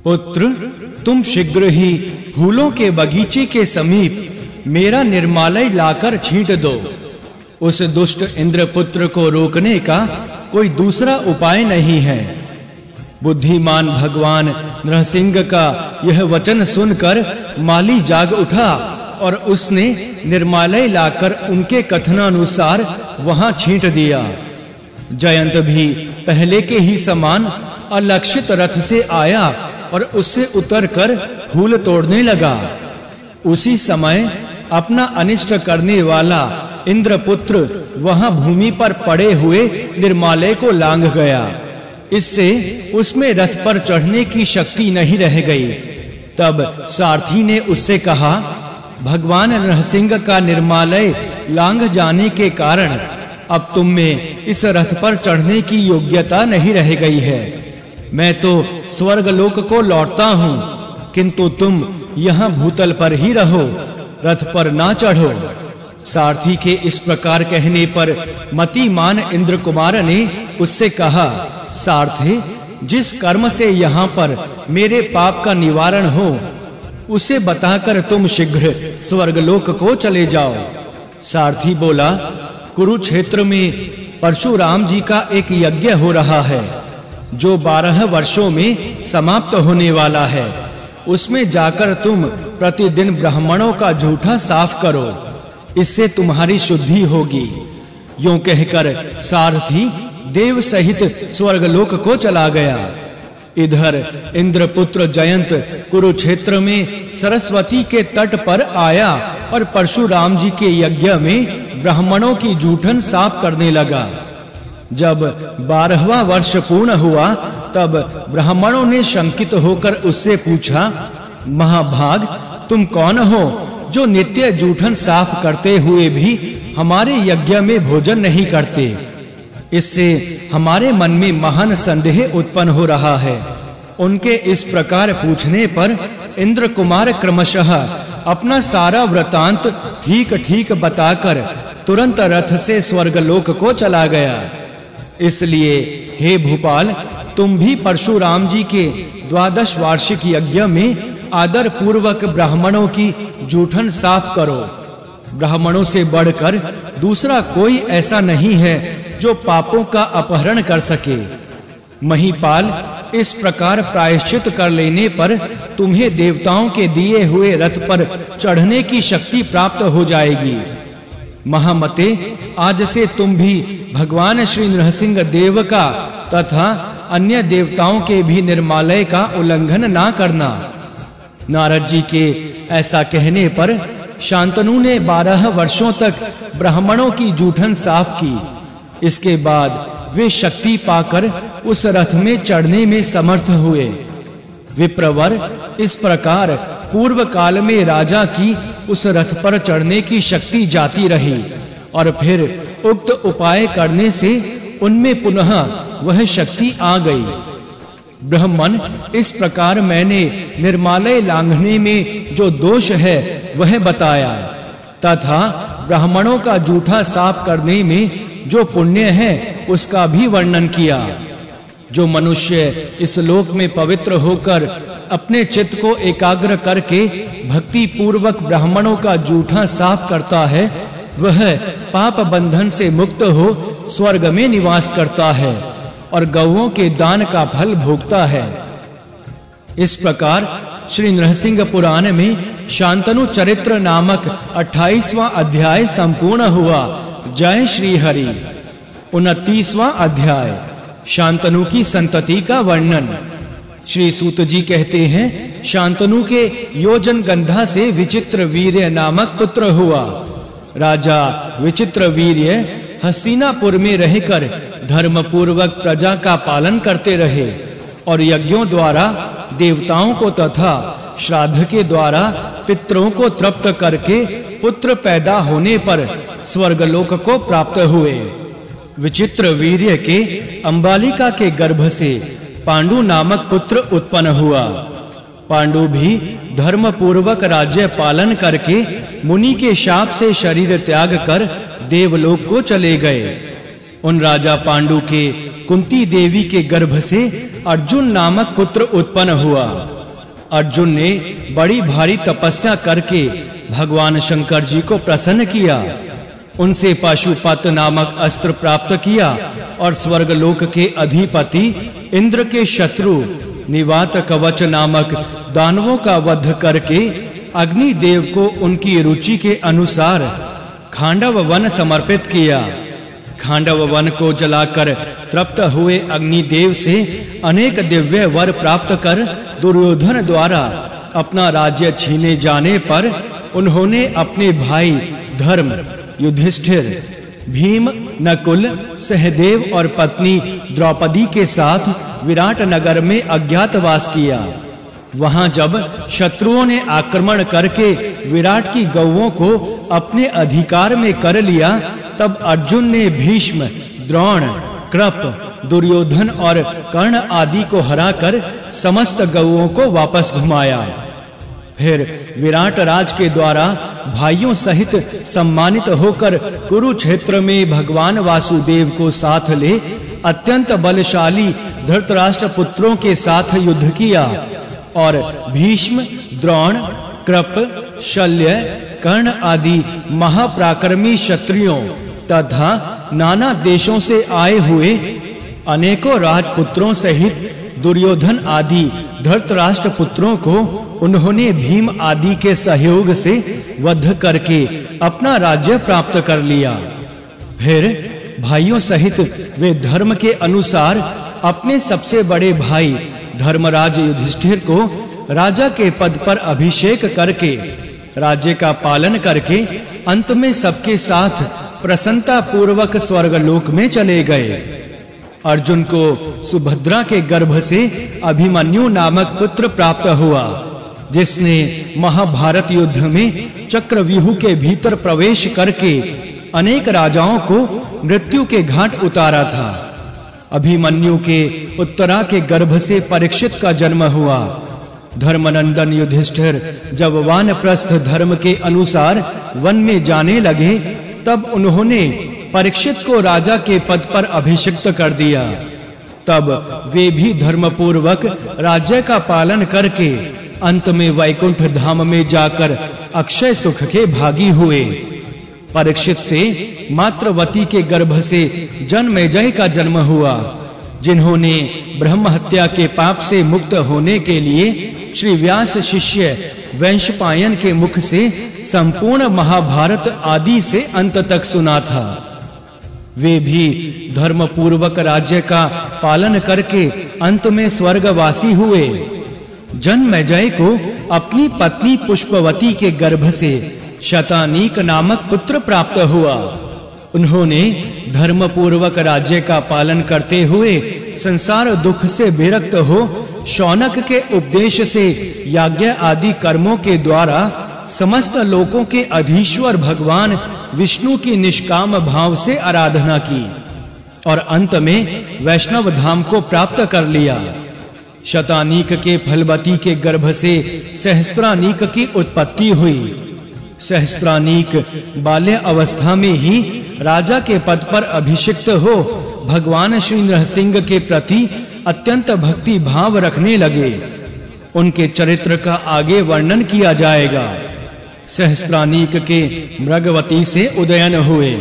पुत्र, तुम शीघ्र ही फूलों के बगीचे के समीप मेरा निर्मालय लाकर छींट दो। उस दुष्ट इंद्रपुत्र को रोकने का कोई दूसरा उपाय नहीं है। बुद्धिमान भगवान नरसिंह का यह वचन सुनकर माली जाग उठा और उसने निर्मालय लाकर उनके कथनानुसार वहां छींट दिया। जयंत भी पहले के ही समान अलक्षित रथ से आया और उससे उतरकर फूल तोड़ने लगा। उसी समय अपना अनिष्ट करने वाला इंद्रपुत्र वहां भूमि पर पड़े हुए निर्मालय को लांघ गया। इससे उसमें रथ पर चढ़ने की शक्ति नहीं रह गई। तब सारथी ने उससे कहा, भगवान नरसिंह का निर्मालय लांघ जाने के कारण अब तुम में इस रथ पर चढ़ने की योग्यता नहीं रह गई है। मैं तो स्वर्गलोक को लौटता हूँ, किंतु तुम यहाँ भूतल पर ही रहो, रथ पर ना चढ़ो। सारथी के इस प्रकार कहने पर मतिमान इंद्र कुमार ने उससे कहा, सारथी, जिस कर्म से यहाँ पर मेरे पाप का निवारण हो उसे बताकर तुम शीघ्र स्वर्गलोक को चले जाओ। सारथी बोला, कुरुक्षेत्र में परशुराम जी का एक यज्ञ हो रहा है जो 12 वर्षों में समाप्त होने वाला है। उसमें जाकर तुम प्रतिदिन ब्राह्मणों का झूठा साफ करो, इससे तुम्हारी शुद्धि होगी। यूं कहकर सारथी देव सहित स्वर्गलोक को चला गया। इधर इंद्रपुत्र जयंत कुरुक्षेत्र में सरस्वती के तट पर आया और परशुराम जी के यज्ञ में ब्राह्मणों की जूठन साफ करने लगा। जब 12वां वर्ष पूर्ण हुआ तब ब्राह्मणों ने शंकित होकर उससे पूछा, महाभाग, तुम कौन हो जो नित्य जूठन साफ करते हुए भी हमारे यज्ञ में भोजन नहीं करते? इससे हमारे मन में महान संदेह उत्पन्न हो रहा है। उनके इस प्रकार पूछने पर इंद्र कुमार क्रमशः अपना सारा वृतांत ठीक-ठीक बताकर तुरंत रथ से स्वर्गलोक को चला गया। इसलिए हे भूपाल, तुम भी परशुराम जी के 12 वार्षिक यज्ञ में आदर पूर्वक ब्राह्मणों की जूठन साफ करो। ब्राह्मणों से बढ़कर दूसरा कोई ऐसा नहीं है जो पापों का अपहरण कर सके। महीपाल, इस प्रकार प्रायश्चित कर लेने पर तुम्हें देवताओं के दिए हुए रथ पर चढ़ने की शक्ति प्राप्त हो जाएगी। महामते, आज से तुम भी भगवान श्री नरसिंह देव का तथा अन्य देवताओं के भी निर्मालय का उल्लंघन ना करना। नारद जी के ऐसा कहने पर शांतनु ने 12 वर्षों तक ब्राह्मणों की जूठन साफ की। इसके बाद वे शक्ति पाकर उस रथ में चढ़ने में समर्थ हुए। विप्रवर, इस प्रकार पूर्व काल में राजा की उस रथ पर चढ़ने की शक्ति जाती रही और फिर उक्त उपाय करने से उनमें पुनः वह शक्ति आ गई। ब्राह्मण, इस प्रकार मैंने निर्मालय लांघने में जो दोष है वह बताया तथा ब्राह्मणों का जूठा साफ करने में जो पुण्य है उसका भी वर्णन किया। जो मनुष्य इस लोक में पवित्र होकर अपने चित्त को एकाग्र करके भक्ति पूर्वक ब्राह्मणों का जूठा साफ करता है, वह पाप बंधन से मुक्त हो स्वर्ग में निवास करता है और गौओं के दान का फल भोगता है। इस प्रकार श्री नरसिंह पुराण में शांतनु चरित्र नामक 28वां अध्याय संपूर्ण हुआ। जय श्री हरि। 29वां अध्याय शांतनु की संतति का वर्णन। श्री सूत जी कहते हैं, शांतनु के योजन गंधा से विचित्र वीर्य नामक पुत्र हुआ। राजा विचित्र वीर्य हस्तिनापुर में रहकर धर्म पूर्वक प्रजा का पालन करते रहे और यज्ञों द्वारा देवताओं को तथा श्राद्ध के द्वारा पितरों को तृप्त करके पुत्र पैदा होने पर स्वर्गलोक को प्राप्त हुए। विचित्र वीर्य के अंबालिका के गर्भ से पांडु नामक पुत्र उत्पन्न हुआ। पांडु भी धर्म पूर्वक राज्य पालन करके मुनि के शाप से शरीर त्याग कर देवलोक को चले गए। उन राजा पांडु के कुंती देवी के गर्भ से अर्जुन नामक पुत्र उत्पन्न हुआ। अर्जुन ने बड़ी भारी तपस्या करके भगवान शंकर जी को प्रसन्न किया। उनसे पाशुपत नामक अस्त्र प्राप्त किया और स्वर्गलोक के अधिपति इंद्र के शत्रु निवात कवच नामक दानवों का वध करके अग्नि देव को उनकी रुचि के अनुसार खांडव वन समर्पित किया। खांडव वन को जलाकर तृप्त हुए अग्निदेव से अनेक दिव्य वर प्राप्त कर दुर्योधन द्वारा अपना राज्य छीने जाने पर उन्होंने अपने भाई धर्म, युधिष्ठिर, भीम, नकुल, सहदेव और पत्नी द्रौपदी के साथ विराट नगर में अज्ञातवास किया। वहां जब शत्रुओं ने आक्रमण करके विराट की गौओं को अपने अधिकार में कर लिया, तब अर्जुन ने भीष्म, द्रोण, कृप, दुर्योधन और कर्ण आदि को हराकर समस्त गौओं को वापस घुमाया। फिर विराट राज के द्वारा भाइयों सहित सम्मानित होकर कुरुक्षेत्र में भगवान वासुदेव को साथ ले अत्यंत बलशाली धृतराष्ट्र पुत्रों के साथ युद्ध किया और भीष्म, द्रोण, कृप, शल्य, कर्ण आदि महापराक्रमी क्षत्रियों तथा नाना देशों से आए हुए अनेकों राजपुत्रों सहित दुर्योधन आदि धृतराष्ट्र पुत्रों को उन्होंने भीम आदि के सहयोग से वध करके अपना राज्य प्राप्त कर लिया। फिर भाइयों सहित वे धर्म के अनुसार अपने सबसे बड़े भाई धर्मराज युधिष्ठिर को राजा के पद पर अभिषेक करके राज्य का पालन करके अंत में सबके साथ प्रसन्नता पूर्वक स्वर्गलोक में चले गए। अर्जुन को सुभद्रा के गर्भ से अभिमन्यु नामक पुत्र प्राप्त हुआ, जिसने महाभारत युद्ध में चक्रव्यूह के भीतर प्रवेश करके अनेक राजाओं को मृत्यु के घाट उतारा था। अभिमन्यु के उत्तरा के गर्भ से परीक्षित का जन्म हुआ। धर्मनंदन युधिष्ठिर जब वानप्रस्थ धर्म के अनुसार वन में जाने लगे, तब उन्होंने परीक्षित को राजा के पद पर अभिषिक्त कर दिया। तब वे भी धर्मपूर्वक राज्य का पालन करके अंत में वैकुंठ धाम में जाकर अक्षय सुख के भागी हुए। परीक्षित से मात्रवती के गर्भ से जन्मेजय का जन्म हुआ, जिन्होंने ब्रह्म हत्या के पाप से मुक्त होने के लिए श्री व्यास शिष्य वैशंपायन के मुख से संपूर्ण महाभारत आदि से अंत तक सुना था। वे भी धर्म पूर्वक राज्य का पालन करके अंत में स्वर्गवासी हुए। जन्मेजय को अपनी पत्नी पुष्पवती के गर्भ से शतानीक नामक पुत्र प्राप्त हुआ। उन्होंने धर्म पूर्वक राज्य का पालन करते हुए संसार दुख से विरक्त हो शौनक के उपदेश से याज्ञ आदि कर्मों के द्वारा समस्त लोकों के अधीश्वर भगवान विष्णु की निष्काम भाव से आराधना की और अंत में वैष्णव धाम को प्राप्त कर लिया। शतानीक के फलवती के गर्भ से सहस्त्रानीक की उत्पत्ति हुई। सहस्त्रानीक बाल्य अवस्था में ही राजा के पद पर अभिषिक्त हो भगवान श्री नरसिंह के प्रति अत्यंत भक्ति भाव रखने लगे। उनके चरित्र का आगे वर्णन किया जाएगा। सहस्त्रानीक के मृगवती से उदयन हुए।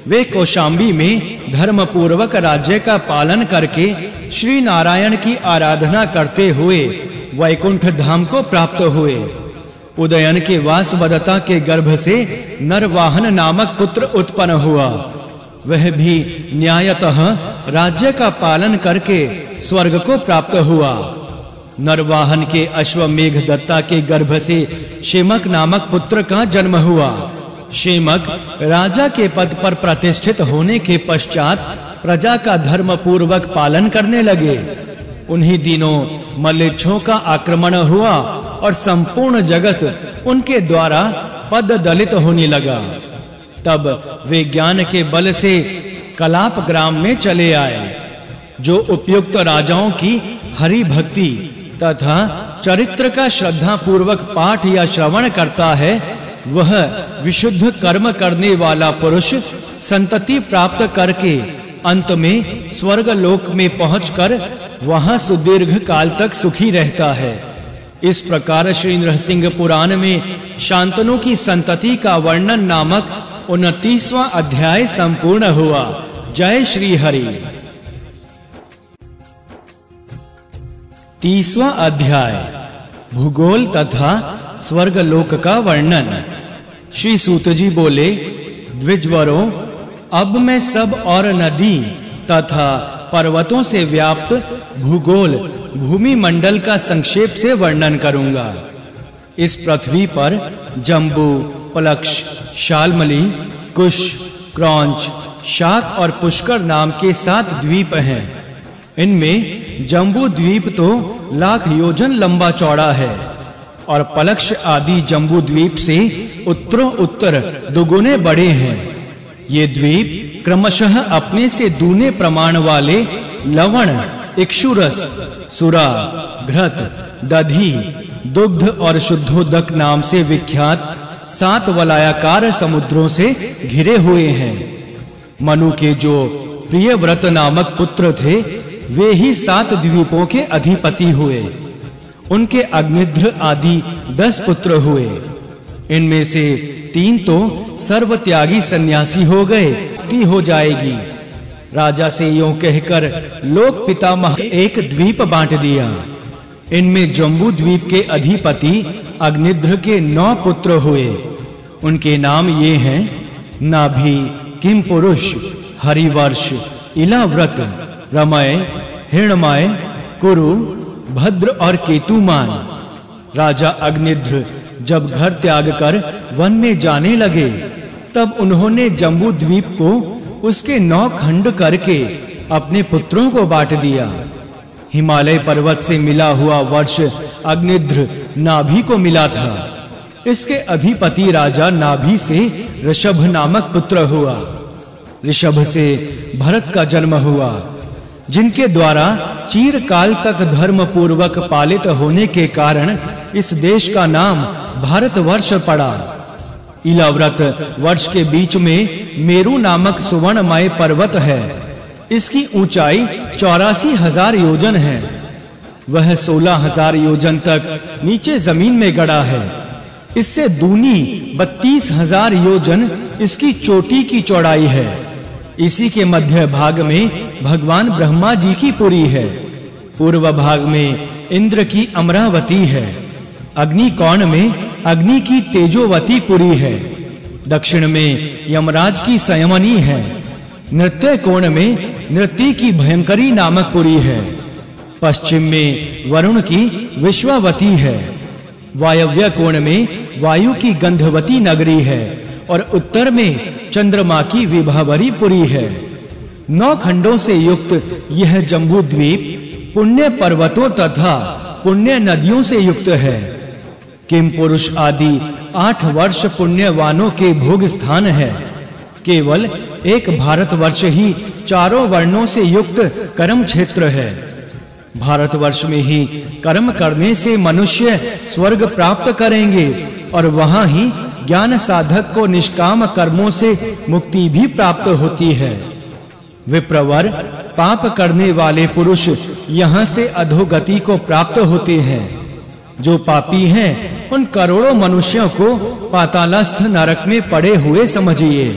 वे कौशाम्बी में धर्म पूर्वक राज्य का पालन करके श्री नारायण की आराधना करते हुए वैकुंठ धाम को प्राप्त हुए। उदयन के वासवदत्ता के गर्भ से नरवाहन नामक पुत्र उत्पन्न हुआ। वह भी न्यायतः राज्य का पालन करके स्वर्ग को प्राप्त हुआ। नरवाहन के अश्वमेघ दत्ता के गर्भ से शेमक नामक पुत्र का जन्म हुआ। शेमक राजा के पद पर प्रतिष्ठित होने के पश्चात प्रजा का धर्म पूर्वक पालन करने लगे। उन्हीं दिनों मलेच्छों का आक्रमण हुआ और संपूर्ण जगत उनके द्वारा पद दलित होने लगा। तब वे ज्ञान के बल से कलाप ग्राम में चले आए। जो उपयुक्त राजाओं की हरि भक्ति तथा चरित्र का श्रद्धा पूर्वक पाठ या श्रवण करता है, वह विशुद्ध कर्म करने वाला पुरुष संतति प्राप्त करके अंत में स्वर्ग लोक में पहुंचकर वहां सुदीर्घ काल तक सुखी रहता है। इस प्रकार श्री नरसिंह पुराण में शांतनु की संतति का वर्णन नामक 29वां अध्याय संपूर्ण हुआ। जय श्री हरि। 30वां अध्याय भूगोल तथा स्वर्गलोक का वर्णन। श्री सूत जी बोले, द्विजवरों, अब मैं सब और नदी तथा पर्वतों से व्याप्त भूगोल भूमि मंडल का संक्षेप से वर्णन करूंगा। इस पृथ्वी पर जम्बू, पलक्ष, शाल्मली, कुश, क्रौंच, शाक और पुष्कर नाम के 7 द्वीप हैं। इनमें जम्बू द्वीप तो लाख योजन लंबा चौड़ा है और पलक्ष आदि जम्बू द्वीप से उत्तरों उत्तर दुगुने बड़े हैं। ये द्वीप क्रमशः अपने से दूने प्रमाण वाले लवण, इक्षुरस, सुरा, घृत, दधी, दुग्ध और शुद्धोदक नाम से विख्यात 7 वलयाकार समुद्रों से घिरे हुए हैं। मनु के जो प्रियव्रत नामक पुत्र थे, वे ही 7 द्वीपों के अधिपति हुए। उनके अग्निध्र आदि 10 पुत्र हुए। इनमें से 3 तो सर्वत्यागी सन्यासी हो गए, ती हो जाएगी। राजा से यूं कहकर लोक पितामह एक द्वीप बांट दिया। इनमें जम्बू द्वीप के अधिपति अग्निध्र के 9 पुत्र हुए। उनके नाम ये हैं: नाभि, किमपुरुष, हरिवर्ष, इलाव्रत, रमय, हिरण्मय, कुरु, भद्र और केतुमान। राजा अग्निध्र जब घर त्याग कर वन में जाने लगे, तब उन्होंने जम्बू द्वीप को उसके 9 खंड करके अपने पुत्रों को बांट दिया। हिमालय पर्वत से मिला हुआ वर्ष अग्निध्र नाभि को मिला था। इसके अधिपति राजा नाभि से ऋषभ नामक पुत्र हुआ। ऋषभ से भरत का जन्म हुआ, जिनके द्वारा चिरकाल तक धर्म पूर्वक पालित होने के कारण इस देश का नाम भारतवर्ष पड़ा। इलाव्रत वर्ष के बीच में मेरु नामक सुवर्णमय पर्वत है। इसकी ऊंचाई 84,000 योजन है। वह 16,000 योजन तक नीचे जमीन में गड़ा है। इससे दूनी 32,000 योजन इसकी चोटी की चौड़ाई है। इसी के मध्य भाग में भगवान ब्रह्मा जी की पुरी है। पूर्व भाग में इंद्र की अमरावती है। अग्नि कोण में अग्नि की तेजोवती पुरी है। दक्षिण में यमराज की संयमनी है। नृत्य कोण में नृत्य की भयंकरी नामक पुरी है। पश्चिम में वरुण की विश्वावती है। वायव्य कोण में वायु की गंधवती नगरी है और उत्तर में चंद्रमा की विभावरी पुरी है। 9 खंडों से युक्त यह जम्बू द्वीप पुण्य पर्वतों तथा पुण्य नदियों से युक्त है। किम पुरुष आदि 8 वर्ष पुण्यवानों के भोग स्थान है। केवल एक भारतवर्ष ही चारों वर्णों से युक्त कर्म क्षेत्र है। भारतवर्ष में ही कर्म करने से मनुष्य स्वर्ग प्राप्त करेंगे और वहां ही ज्ञान साधक को निष्काम कर्मों से मुक्ति भी प्राप्त होती है। विप्रवर, पाप करने वाले पुरुष यहाँ से अधोगति को प्राप्त होते हैं। जो पापी हैं, उन करोड़ों मनुष्यों को पातालस्थ नरक में पड़े हुए समझिए।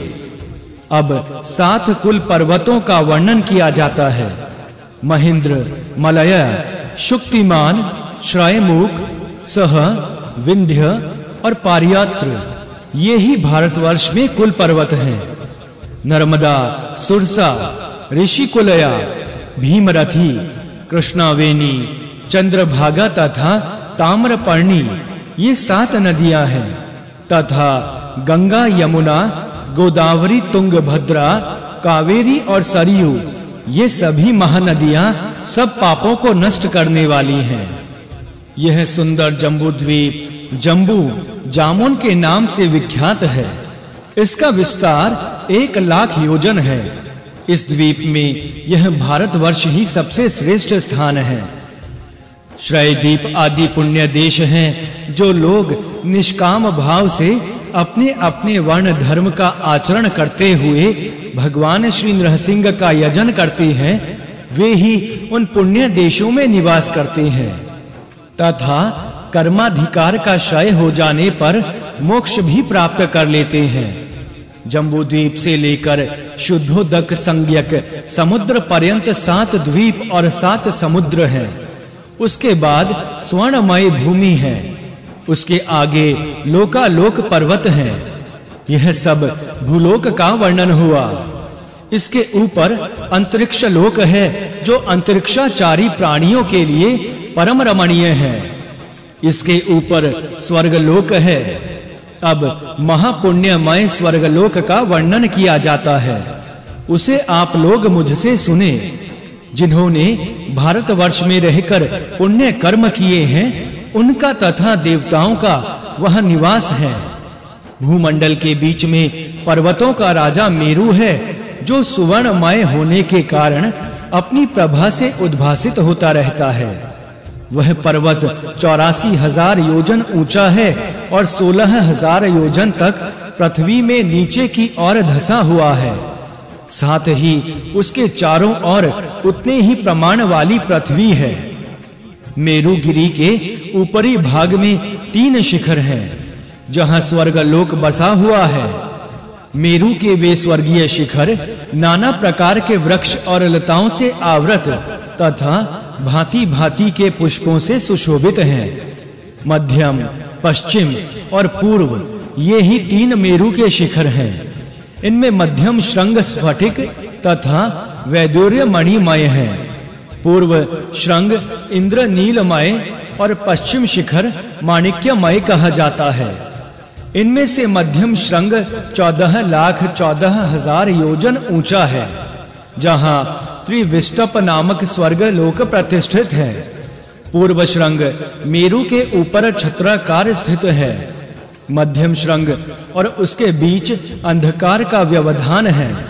अब 7 कुल पर्वतों का वर्णन किया जाता है। महेंद्र, मलय, शुक्तिमान, श्रायमुख, सह, विंध्य और पारियात्र, ये ही भारतवर्ष में कुल पर्वत हैं। नर्मदा, सुरसा, ऋषिकुलया, भीमरथी, कृष्णावेनी, चंद्रभागा तथा ताम्रपर्णी, ये 7 नदियां हैं तथा गंगा, यमुना, गोदावरी, तुंगभद्रा, कावेरी और सरयू, ये सभी महानदियां सब पापों को नष्ट करने वाली हैं। यह सुंदर जम्बू द्वीप जम्बू जामुन के नाम से विख्यात है। इसका विस्तार 1,00,000 योजन है। इस द्वीप में यह भारतवर्ष ही सबसे श्रेष्ठ स्थान है। श्रयद्वीप आदि पुण्य देश हैं। जो लोग निष्काम भाव से अपने अपने वर्ण धर्म का आचरण करते हुए भगवान श्री नरसिंह का यजन करते हैं, वे ही उन पुण्य देशों में निवास करते हैं तथा कर्माधिकार का क्षय हो जाने पर मोक्ष भी प्राप्त कर लेते हैं। जम्बूद्वीप से लेकर शुद्धोदक संज्ञक समुद्र पर्यंत 7 द्वीप और 7 समुद्र हैं। उसके बाद स्वर्णमय भूमि है। उसके आगे लोकालोक पर्वत हैं। यह सब भूलोक का वर्णन हुआ। इसके ऊपर अंतरिक्ष लोक है जो अंतरिक्षाचारी प्राणियों के लिए परम रमणीय है। इसके ऊपर स्वर्गलोक है। अब महापुण्यमय स्वर्गलोक का वर्णन किया जाता है। उसे आप लोग मुझसे सुने। जिन्होंने भारतवर्ष में रहकर पुण्य कर्म किए हैं, उनका तथा देवताओं का वह निवास है। भूमंडल के बीच में पर्वतों का राजा मेरु है, जो सुवर्णमय होने के कारण अपनी प्रभा से उद्भासित होता रहता है। वह पर्वत 84,000 योजन ऊंचा है और 16,000 योजन तक पृथ्वी में नीचे की ओर धंसा हुआ है। साथ ही उसके चारों ओर उतने ही प्रमाण वाली पृथ्वी है। मेरुगिरी के ऊपरी भाग में 3 शिखर हैं, जहां स्वर्गलोक बसा हुआ है। मेरु के वे स्वर्गीय शिखर नाना प्रकार के वृक्ष और लताओं से आवृत तथा भांति-भांति के पुष्पों से सुशोभित हैं। मध्यम, पश्चिम और पूर्व ये ही 3 मेरु के शिखर हैं। इनमें मध्यम श्रृंग स्फटिक तथा वैदूर्य मणिमय है। पूर्व श्रृंग इंद्र नीलमय और पश्चिम शिखर माणिक्यमय कहा जाता है। इनमें से मध्यम श्रृंग 14,14,000 योजन ऊंचा है, जहां त्रिविष्टप नामक स्वर्ग लोक प्रतिष्ठित है। पूर्व श्रृंग मेरु के ऊपर छत्राकार स्थित है। मध्यम श्रृंग और उसके बीच अंधकार का व्यवधान है।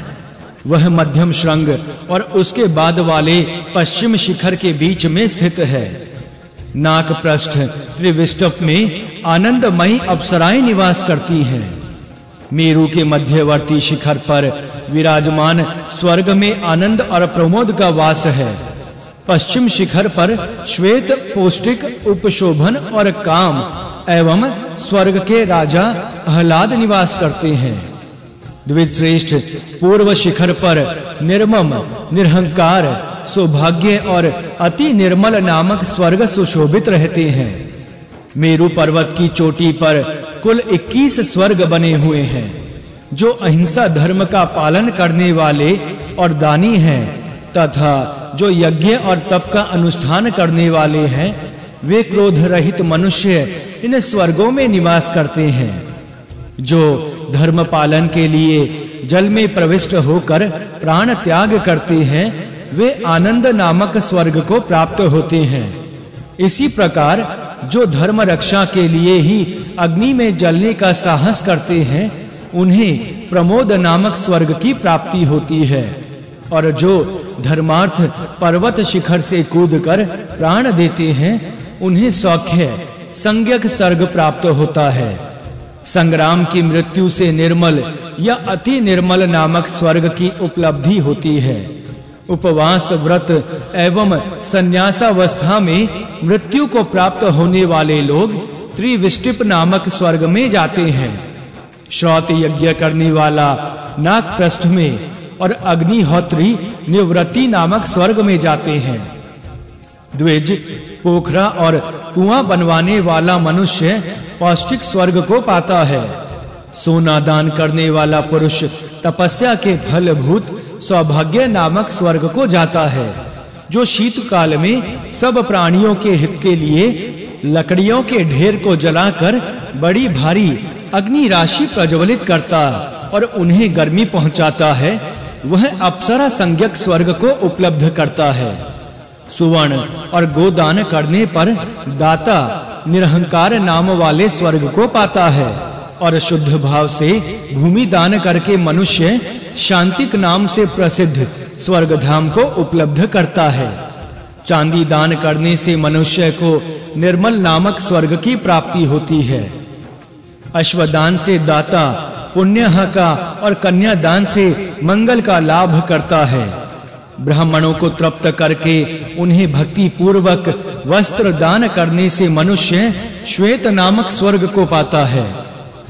वह मध्यम श्रृंग और उसके बाद वाले पश्चिम शिखर के बीच में स्थित है। नाक पृष्ठ त्रिविष्टप में आनंदमयी अप्सराएं निवास करती हैं। मेरु के मध्यवर्ती शिखर पर विराजमान स्वर्ग में आनंद और प्रमोद का वास है। पश्चिम शिखर पर श्वेत, पौष्टिक, उपशोभन और काम एवं स्वर्ग के राजा आह्लाद निवास करते हैं। द्विजश्रेष्ठ पूर्व शिखर पर निर्मम, निरहंकार, सौभाग्य और अति निर्मल नामक स्वर्ग सुशोभित रहते हैं। मेरु पर्वत की चोटी पर कुल 21 स्वर्ग बने हुए हैं। जो अहिंसा धर्म का पालन करने वाले और दानी हैं तथा जो यज्ञ और तप का अनुष्ठान करने वाले हैं, वे क्रोध रहित मनुष्य इन स्वर्गों में निवास करते हैं। जो धर्म पालन के लिए जल में प्रविष्ट होकर प्राण त्याग करते हैं, वे आनंद नामक स्वर्ग को प्राप्त होते हैं। इसी प्रकार जो धर्म रक्षा के लिए ही अग्नि में जलने का साहस करते हैं, उन्हें प्रमोद नामक स्वर्ग की प्राप्ति होती है। और जो धर्मार्थ पर्वत शिखर से कूदकर प्राण देते हैं, उन्हें सौख्य संज्ञक स्वर्ग प्राप्त होता है। संग्राम की मृत्यु से निर्मल या अति निर्मल नामक स्वर्ग की उपलब्धि होती है। उपवास, व्रत एवं संन्यासावस्था में मृत्यु को प्राप्त होने वाले लोग त्रिविष्टिप नामक स्वर्ग में जाते हैं। श्रौत यज्ञ करने वाला नागप्रस्थ में और अग्निहोत्री निवृत्ति नामक स्वर्ग में जाते हैं। द्विज, पोखरा और कुआं बनवाने वाला मनुष्य पौष्टिक स्वर्ग को पाता है। सोना दान करने वाला पुरुष तपस्या के फलभूत सौभाग्य नामक स्वर्ग को जाता है। जो शीतकाल में सब प्राणियों के हित के लिए लकड़ियों के ढेर को जलाकर बड़ी भारी अग्नि राशि प्रज्वलित करता और उन्हें गर्मी पहुंचाता है, वह अप्सरा संज्ञक स्वर्ग को उपलब्ध करता है। सुवर्ण और गोदान करने पर दाता निरहंकार नाम वाले स्वर्ग को पाता है। और शुद्ध भाव से भूमि दान करके मनुष्य शांतिक नाम से प्रसिद्ध स्वर्ग धाम को उपलब्ध करता है। चांदी दान करने से मनुष्य को निर्मल नामक स्वर्ग की प्राप्ति होती है। अश्वदान से दाता पुण्य का और कन्यादान से मंगल का लाभ करता है। ब्राह्मणों को तृप्त करके उन्हें भक्ति पूर्वक वस्त्र दान करने से मनुष्य श्वेत नामक स्वर्ग को पाता है।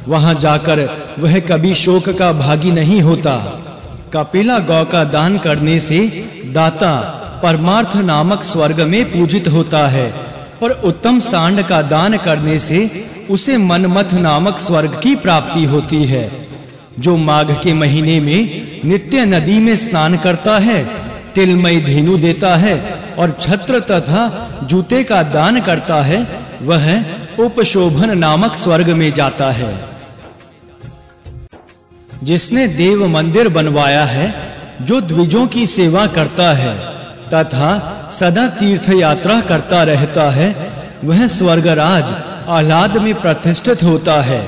वहां जाकर वह कभी शोक का भागी नहीं होता। कपिला गौ का दान करने से दाता परमार्थ नामक स्वर्ग में पूजित होता है और उत्तम सांड का दान करने से उसे मनमथ नामक स्वर्ग की प्राप्ति होती है। जो माघ के महीने में नित्य नदी में स्नान करता है, तिलमय धेनु देता है और छत्र तथा जूते का दान करता है, वह उपशोभन नामक स्वर्ग में जाता है। जिसने देव मंदिर बनवाया है, जो द्विजों की सेवा करता है तथा सदा तीर्थ यात्रा करता रहता है, वह स्वर्गराज आह्लाद में प्रतिष्ठित होता है।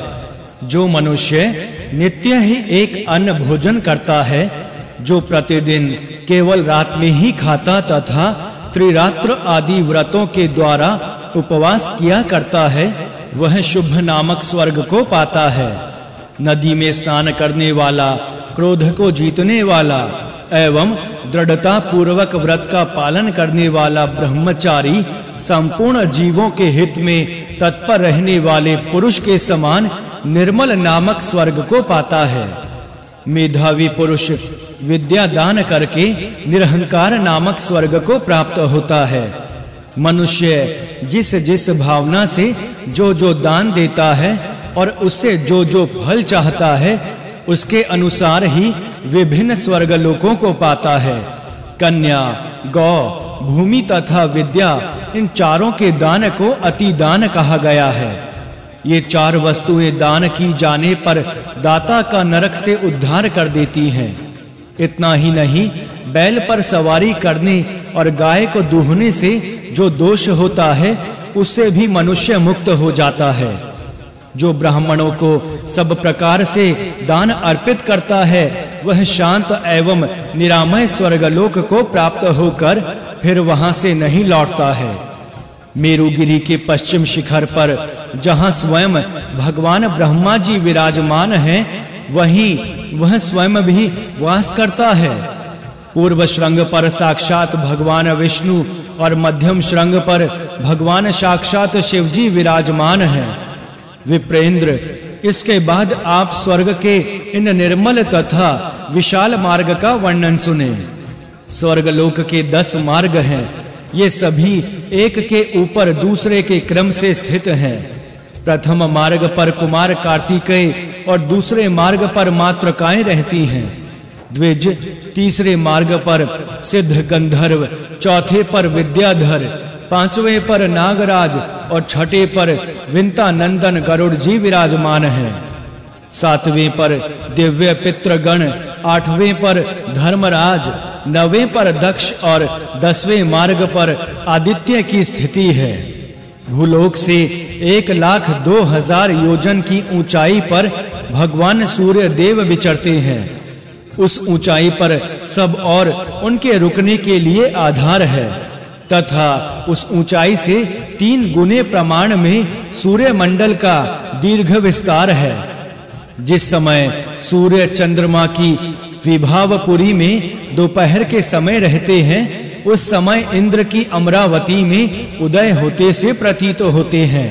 जो मनुष्य नित्य ही एक अन्न भोजन करता है, जो प्रतिदिन केवल रात में ही खाता तथा त्रिरात्र आदि व्रतों के द्वारा उपवास किया करता है, वह शुभ नामक स्वर्ग को पाता है। नदी में स्नान करने वाला, क्रोध को जीतने वाला एवं दृढ़ता पूर्वक व्रत का पालन करने वाला ब्रह्मचारी संपूर्ण जीवों के हित में तत्पर रहने वाले पुरुष के समान निर्मल नामक स्वर्ग को पाता है। मेधावी पुरुष विद्या दान करके निरहंकार नामक स्वर्ग को प्राप्त होता है। मनुष्य जिस जिस भावना से जो जो दान देता है और उससे जो जो फल चाहता है, उसके अनुसार ही विभिन्न स्वर्ग लोकों को पाता है। कन्या, गौ, भूमि तथा विद्या, इन चारों के दान को अति दान कहा गया है। ये चार वस्तुएं दान की जाने पर दाता का नरक से उद्धार कर देती हैं। इतना ही नहीं, बैल पर सवारी करने और गाय को दूहने से जो दोष होता है, उससे भी मनुष्य मुक्त हो जाता है। जो ब्राह्मणों को सब प्रकार से दान अर्पित करता है, वह शांत एवं निरामय स्वर्गलोक को प्राप्त होकर फिर वहां से नहीं लौटता है। मेरुगिरी के पश्चिम शिखर पर जहां स्वयं भगवान ब्रह्मा जी विराजमान हैं, वहीं वह स्वयं भी वास करता है। पूर्व श्रृंग पर साक्षात भगवान विष्णु और मध्यम श्रृंग पर भगवान साक्षात शिव जी विराजमान हैं। विप्रेंद्र, इसके बाद आप स्वर्ग के इन निर्मल तथा विशाल मार्ग का वर्णन सुने। स्वर्गलोक के 10 मार्ग हैं। ये सभी एक के ऊपर दूसरे के क्रम से स्थित हैं। प्रथम मार्ग पर कुमार कार्तिकेय और दूसरे मार्ग पर मातृकाएं रहती हैं। द्विज, तीसरे मार्ग पर सिद्ध गंधर्व, चौथे पर विद्याधर, पांचवें पर नागराज और छठे पर विंता नंदन गरुड़ जी विराजमान हैं। सातवें पर दिव्य पितृगण, आठवें पर धर्मराज, नवें पर दक्ष और 10वें मार्ग पर आदित्य की स्थिति है। भूलोक से 1,02,000 योजन की ऊंचाई पर भगवान सूर्य देव विचरते हैं। उस ऊंचाई पर सब और उनके रुकने के लिए आधार है तथा उस ऊंचाई से 3 गुने प्रमाण में सूर्य मंडल का दीर्घ विस्तार है। जिस समय सूर्य चंद्रमा की विभावपुरी में दोपहर के समय रहते हैं, उस समय इंद्र की अमरावती में उदय होते से प्रतीत होते हैं।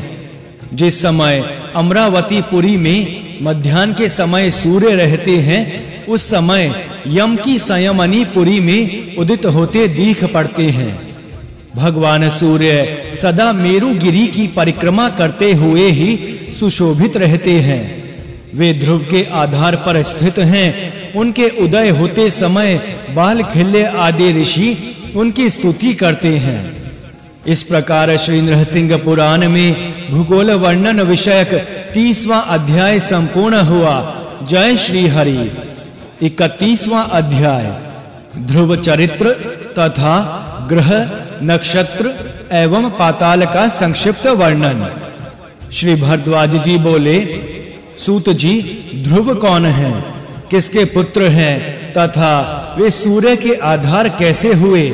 जिस समय अमरावतीपुरी में मध्याह्न के समय सूर्य रहते हैं, उस समय यम की संयमनीपुरी में उदित होते दीख पड़ते हैं। भगवान सूर्य सदा मेरुगिरी की परिक्रमा करते हुए ही सुशोभित रहते हैं। वे ध्रुव के आधार पर स्थित हैं। उनके उदय होते समय बाल खिल्ले आदि ऋषि उनकी स्तुति करते हैं। इस प्रकार श्री नृसिंह पुराण में भूगोल वर्णन विषयक 30वां अध्याय संपूर्ण हुआ। जय श्री हरि। 31वां अध्याय ध्रुव चरित्र तथा ग्रह, नक्षत्र एवं पाताल का संक्षिप्त वर्णन। श्री भरद्वाज जी बोले, सूत जी, ध्रुव कौन है, किसके पुत्र हैं तथा वे सूर्य के आधार कैसे हुए,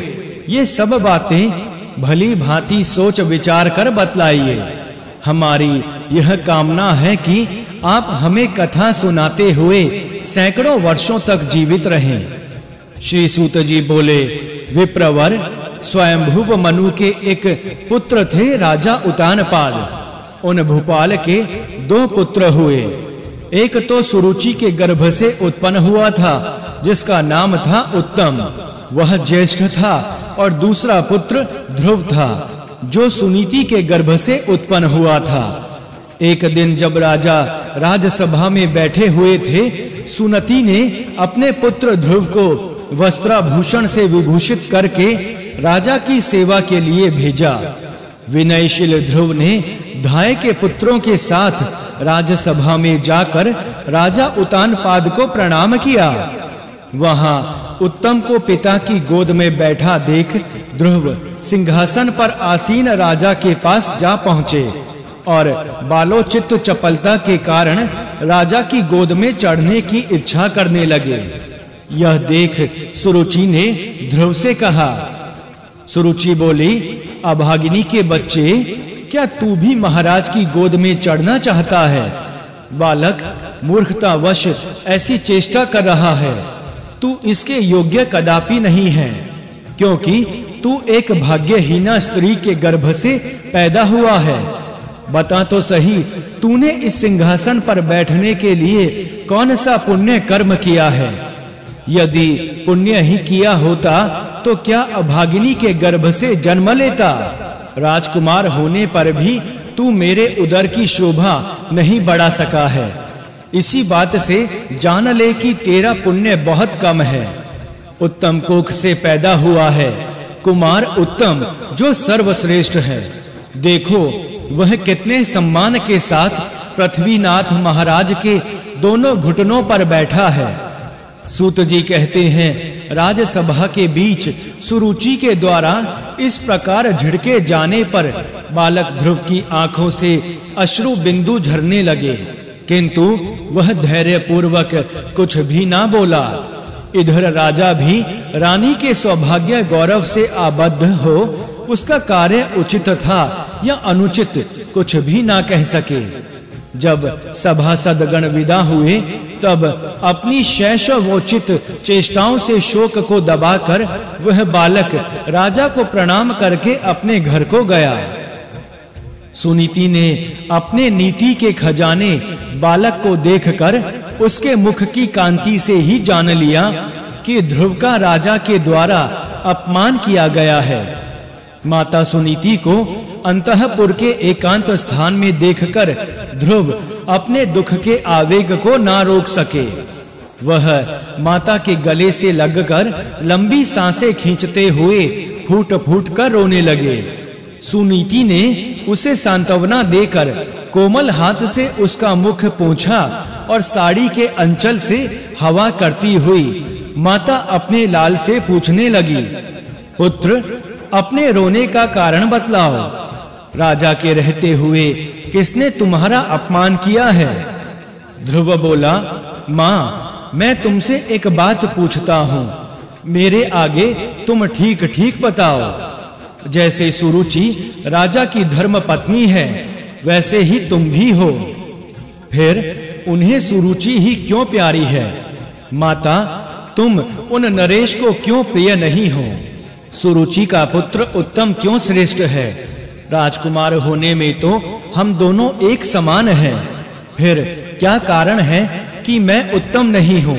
ये सब बातें भली भांति सोच विचार कर बतलाइए। हमारी यह कामना है कि आप हमें कथा सुनाते हुए सैकड़ों वर्षों तक जीवित रहें। श्री सूत जी बोले, विप्रवर स्वयंभू मनु के एक पुत्र थे राजा उतानपाद। उन भूपाल के 2 पुत्र हुए। एक तो सुरुचि के गर्भ से उत्पन्न हुआ था, जिसका नाम था उत्तम, वह ज्येष्ठ था, और दूसरा पुत्र ध्रुव था, जो सुनीति के गर्भ से उत्पन्न हुआ था। एक दिन जब राजा राजसभा में बैठे हुए थे, सुनीति ने अपने पुत्र ध्रुव को वस्त्राभूषण से विभूषित करके राजा की सेवा के लिए भेजा। विनयशील ध्रुव ने धाय के पुत्रों के साथ राजसभा में जाकर राजा उतानपाद को प्रणाम किया। वहां उत्तम को पिता की गोद में बैठा देख ध्रुव सिंहासन पर आसीन राजा के पास जा पहुंचे और बालोचित चपलता के कारण राजा की गोद में चढ़ने की इच्छा करने लगे। यह देख सुरुचि ने ध्रुव से कहा। सुरुचि बोली, अभागिनी के बच्चे, क्या तू भी महाराज की गोद में चढ़ना चाहता है? बालक मूर्खतावश ऐसी चेष्टा कर रहा है। तू इसके योग्य कदापि नहीं है, क्योंकि तू एक भाग्यहीना स्त्री के गर्भ से पैदा हुआ है। बता तो सही, तूने इस सिंहासन पर बैठने के लिए कौन सा पुण्य कर्म किया है? यदि पुण्य ही किया होता तो क्या अभागिनी के गर्भ से जन्म लेता? राजकुमार होने पर भी तू मेरे उदर की शोभा नहीं बढ़ा सका है। इसी बात से जान ले कि तेरा पुण्य बहुत कम है। उत्तम कोख से पैदा हुआ है कुमार उत्तम, जो सर्वश्रेष्ठ है। देखो वह कितने सम्मान के साथ पृथ्वीनाथ महाराज के दोनों घुटनों पर बैठा है। सूत जी कहते हैं, राजसभा के बीच सुरुचि के द्वारा इस प्रकार झिड़के जाने पर बालक ध्रुव की आंखों से अश्रु बिंदु झरने लगे, किंतु वह धैर्य पूर्वक कुछ भी ना बोला। इधर राजा भी रानी के सौभाग्य गौरव से आबद्ध हो उसका कार्य उचित था या अनुचित कुछ भी ना कह सके। जब सभासदगण विदा हुए, तब अपनी शैशवोचित चेष्टाओं से शोक को दबाकर वह बालक राजा को प्रणाम करके अपने घर को गया। सुनीति ने अपने नीति के खजाने बालक को देखकर उसके मुख की कांति से ही जान लिया कि ध्रुव का राजा के द्वारा अपमान किया गया है। माता सुनीति को अंतःपुर के एकांत स्थान में देखकर ध्रुव अपने दुख के आवेग को ना रोक सके। वह माता के गले से लगकर लंबी सांसें खींचते हुए फूट-फूट कर रोने लगे। सुनीति ने उसे सांत्वना देकर कोमल हाथ से उसका मुख पोंछा और साड़ी के अंचल से हवा करती हुई माता अपने लाल से पूछने लगी, पुत्र, अपने रोने का कारण बतलाओ। राजा के रहते हुए किसने तुम्हारा अपमान किया है? ध्रुव बोला, मां, मैं तुमसे एक बात पूछता हूं, मेरे आगे तुम ठीक-ठीक बताओ। जैसे सुरुचि राजा की धर्म पत्नी है, वैसे ही तुम भी हो। फिर उन्हें सुरुचि ही क्यों प्यारी है? माता, तुम उन नरेश को क्यों प्रिय नहीं हो? सुरुचि का पुत्र उत्तम क्यों श्रेष्ठ है? राजकुमार होने में तो हम दोनों एक समान हैं। फिर क्या कारण है कि मैं उत्तम नहीं हूँ?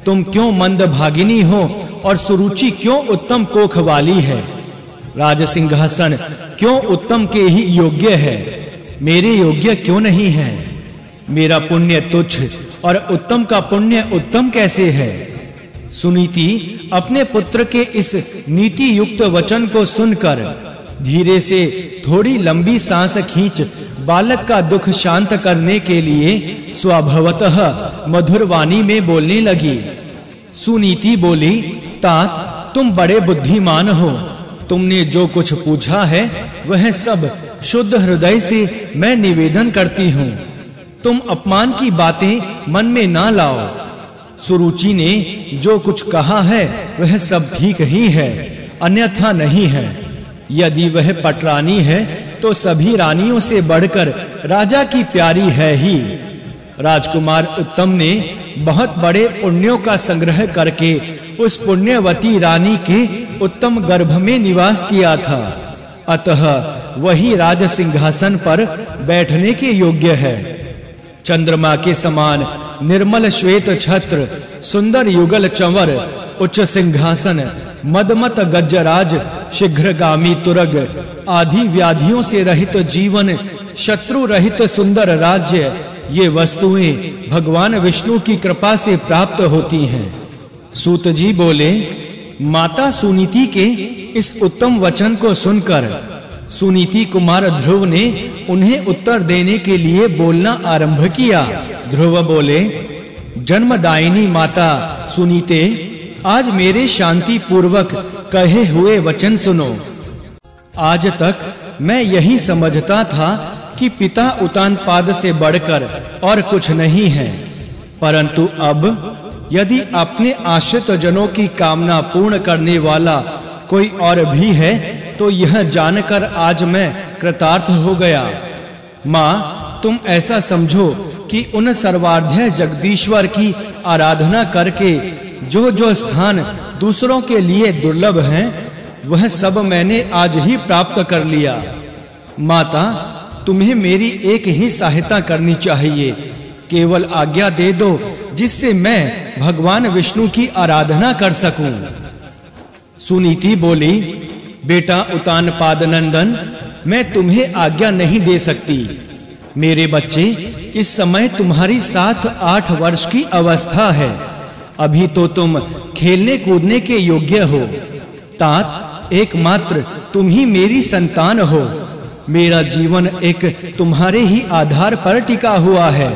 तुम क्यों मंदभागिनी हो और सुरुचि क्यों उत्तम कोख वाली है? राज सिंहासन क्यों उत्तम के ही योग्य है, मेरे योग्य क्यों नहीं है? मेरा पुण्य तुच्छ और उत्तम का पुण्य उत्तम कैसे है? सुनीति अपने पुत्र के इस नीति युक्त वचन को सुनकर धीरे से थोड़ी लंबी सांस खींच बालक का दुख शांत करने के लिए स्वभावतः मधुर वाणी में बोलने लगी। सुनीति बोली, तात, तुम बड़े बुद्धिमान हो। तुमने जो कुछ पूछा है वह सब शुद्ध हृदय से मैं निवेदन करती हूँ। तुम अपमान की बातें मन में ना लाओ। सुरुचि ने जो कुछ कहा है वह सब ठीक ही है, अन्यथा नहीं है। यदि वह पटरानी है तो सभी रानियों से बढ़कर राजा की प्यारी है ही। राजकुमार उत्तम ने बहुत बड़े पुण्यों का संग्रह करके उस पुण्यवती रानी के उत्तम गर्भ में निवास किया था, अतः वही राज सिंहासन पर बैठने के योग्य है। चंद्रमा के समान निर्मल श्वेत छत्र, सुंदर युगल चंवर, उच्च सिंहासन, मदमत गजराज, शीघ्रगामी तुरग, आदि व्याधियों से रहित जीवन, शत्रु रहित सुंदर राज्य, ये वस्तुएं भगवान विष्णु की कृपा से प्राप्त होती हैं। सूत जी बोले, माता सुनीति के इस उत्तम वचन को सुनकर सुनीति कुमार ध्रुव ने उन्हें उत्तर देने के लिए बोलना आरंभ किया। ध्रुव बोले, जन्मदायिनी माता सुनीते, आज मेरे शांति पूर्वक कहे हुए वचन सुनो। आज तक मैं यही समझता था कि पिता उतानपाद से बढ़कर और कुछ नहीं है, परंतु अब यदि अपने आश्रित जनों की कामना पूर्ण करने वाला कोई और भी है तो यह जानकर आज मैं कृतार्थ हो गया। माँ, तुम ऐसा समझो कि उन सर्वार्ध्य जगदीश्वर की आराधना करके जो जो स्थान दूसरों के लिए दुर्लभ हैं, वह सब मैंने आज ही प्राप्त कर लिया। माता, तुम्हें मेरी एक ही सहायता करनी चाहिए, केवल आज्ञा दे दो जिससे मैं भगवान विष्णु की आराधना कर सकूं। सुनीति बोली, बेटा उतानपाद नंदन, मैं तुम्हें आज्ञा नहीं दे सकती। मेरे बच्चे, इस समय तुम्हारी 7-8 वर्ष की अवस्था है, अभी तो तुम खेलने कूदने के योग्य हो। तात, एकमात्र तुम ही मेरी संतान हो। मेरा जीवन एक तुम्हारे ही आधार पर टिका हुआ है।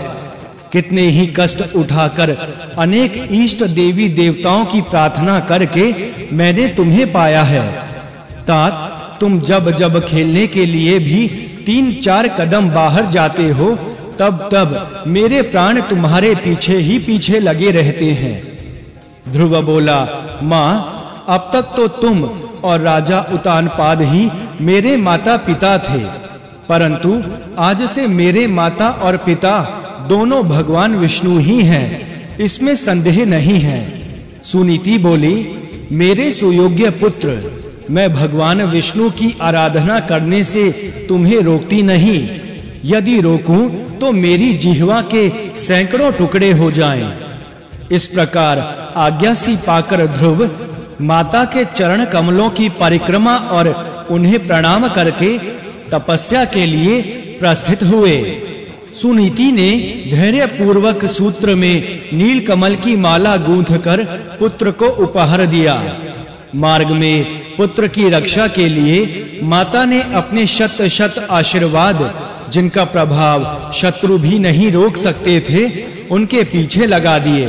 कितने ही कष्ट उठाकर अनेक इष्ट देवी देवताओं की प्रार्थना करके मैंने तुम्हें पाया है। तात, तुम जब जब खेलने के लिए भी 3-4 कदम बाहर जाते हो, तब तब मेरे प्राण तुम्हारे पीछे ही पीछे लगे रहते हैं। ध्रुव बोला, माँ, अब तक तो तुम और राजा उतानपाद ही मेरे माता पिता थे, परंतु आज से मेरे माता और पिता दोनों भगवान विष्णु ही हैं, इसमें संदेह नहीं है। सुनीति बोली, मेरे सुयोग्य पुत्र, मैं भगवान विष्णु की आराधना करने से तुम्हें रोकती नहीं। यदि रोकूं तो मेरी जिह्वा के सैकड़ों टुकड़े हो जाएं। इस प्रकार आज्ञा सी पाकर ध्रुव माता के चरण कमलों की परिक्रमा और उन्हें प्रणाम करके तपस्या के लिए प्रस्थित हुए। सुनीति ने धैर्य पूर्वक सूत्र में नील कमल की माला गूंथकर पुत्र को उपहार दिया। मार्ग में पुत्र की रक्षा के लिए माता ने अपने शत आशीर्वाद, जिनका प्रभाव शत्रु भी नहीं रोक सकते थे, उनके पीछे लगा दिए।